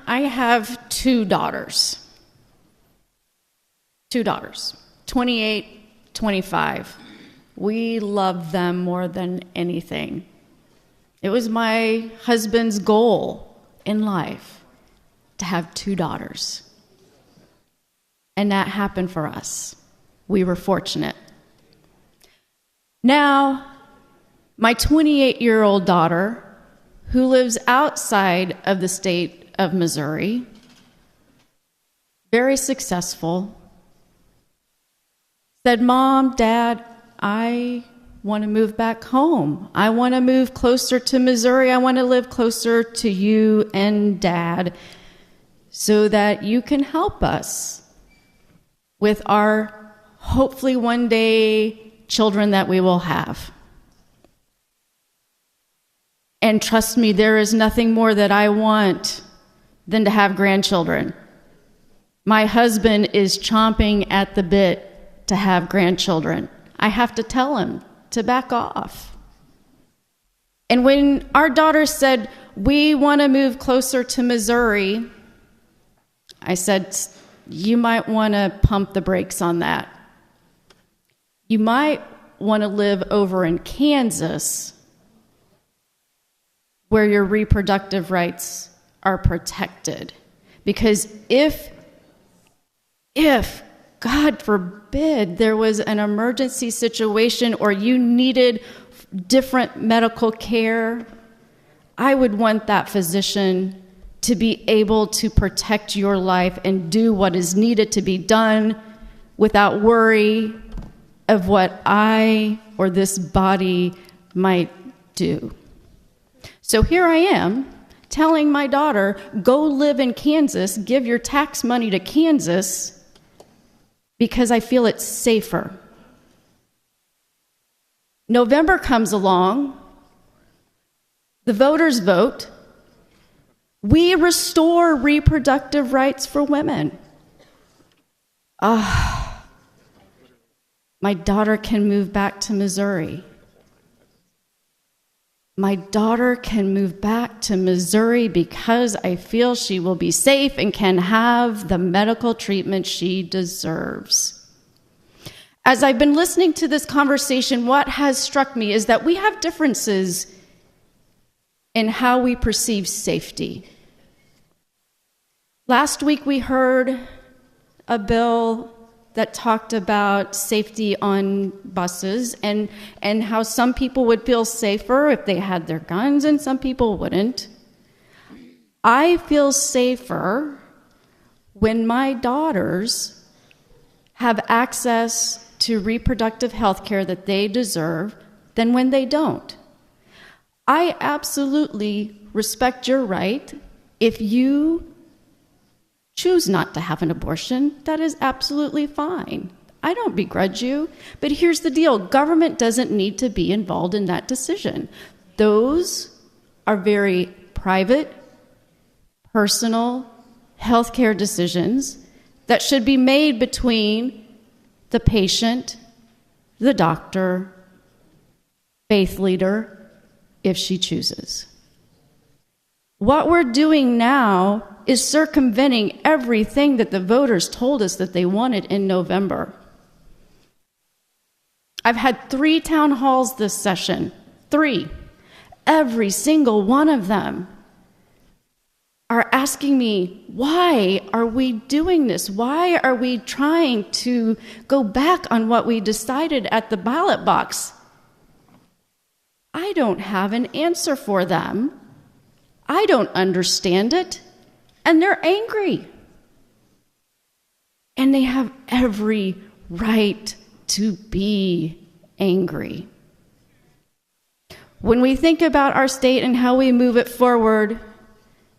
I have two daughters. 28, 25. We love them more than anything. It was my husband's goal in life to have two daughters. And that happened for us. We were fortunate. Now, my 28-year-old daughter, who lives outside of the state of Missouri, very successful, said, "Mom, Dad, I want to move back home. I want to move closer to Missouri. I want to live closer to you and Dad so that you can help us with our hopefully one day children that we will have." And trust me, there is nothing more that I want than to have grandchildren. My husband is chomping at the bit to have grandchildren. I have to tell him to back off. And when our daughter said, "We want to move closer to Missouri," I said, "You might want to pump the brakes on that. You might want to live over in Kansas where your reproductive rights are protected. Because if God forbid, there was an emergency situation or you needed different medical care, I would want that physician to be able to protect your life and do what is needed to be done without worry of what I or this body might do." So here I am telling my daughter, go live in Kansas, give your tax money to Kansas, because I feel it's safer. November comes along, the voters vote, we restore reproductive rights for women. My daughter can move back to Missouri. My daughter can move back to Missouri because I feel she will be safe and can have the medical treatment she deserves. As I've been listening to this conversation, what has struck me is that we have differences in how we perceive safety. Last week we heard a bill that talked about safety on buses and how some people would feel safer if they had their guns and some people wouldn't. I feel safer when my daughters have access to reproductive health care that they deserve than when they don't. I absolutely respect your right. If you choose not to have an abortion, that is absolutely fine. I don't begrudge you. But here's the deal. Government doesn't need to be involved in that decision. Those are very private, personal healthcare decisions that should be made between the patient, the doctor, faith leader, if she chooses. What we're doing now is circumventing everything that the voters told us that they wanted in November. I've had 3 town halls this session. 3. Every single one of them are asking me, why are we doing this? Why are we trying to go back on what we decided at the ballot box? I don't have an answer for them. I don't understand it. And they're angry. And they have every right to be angry. When we think about our state and how we move it forward,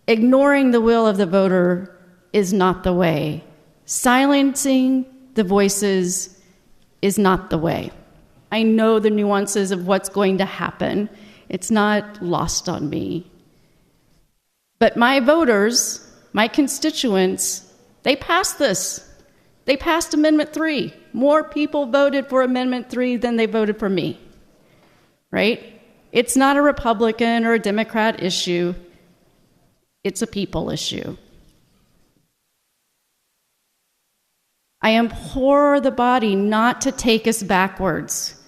ignoring the will of the voter is not the way. Silencing the voices is not the way. I know the nuances of what's going to happen. It's not lost on me. But my voters, my constituents, they passed this. They passed Amendment 3. More people voted for Amendment 3 than they voted for me, right? It's not a Republican or a Democrat issue. It's a people issue. I implore the body not to take us backwards.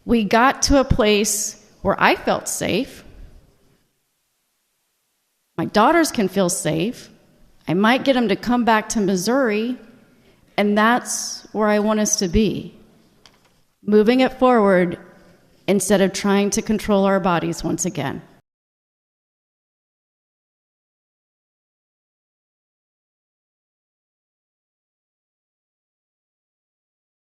We got to a place where I felt safe. My daughters can feel safe. I might get them to come back to Missouri, and that's where I want us to be. Moving it forward instead of trying to control our bodies once again.